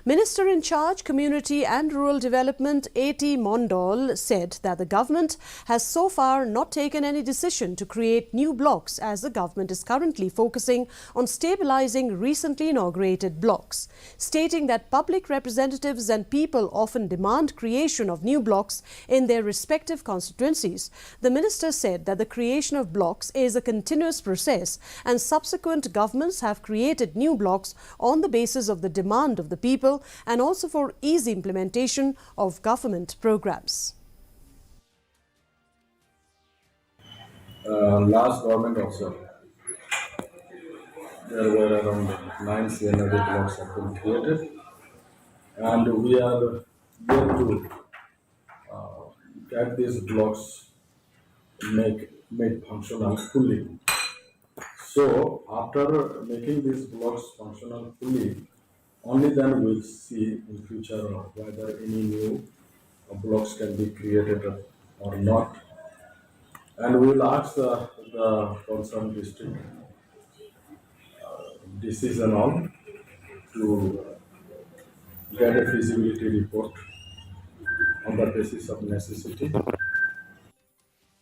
Minister in charge, Community and Rural Development A.T. Mondal said that the government has so far not taken any decision to create new blocks, as the government is currently focusing on stabilizing recently inaugurated blocks, stating that public representatives and people often demand creation of new blocks in their respective constituencies. The minister said that the creation of blocks is a continuous process and subsequent governments have created new blocks on the basis of the demand of the people and also for easy implementation of government programs. Last government also, there were around 9 CNRD blocks have been created, and we are here to get these blocks made functional fully. So after making these blocks functional fully, only then we'll see in future whether any new blocks can be created or not. And we will ask the concerned district decision on to get a feasibility report on the basis of necessity.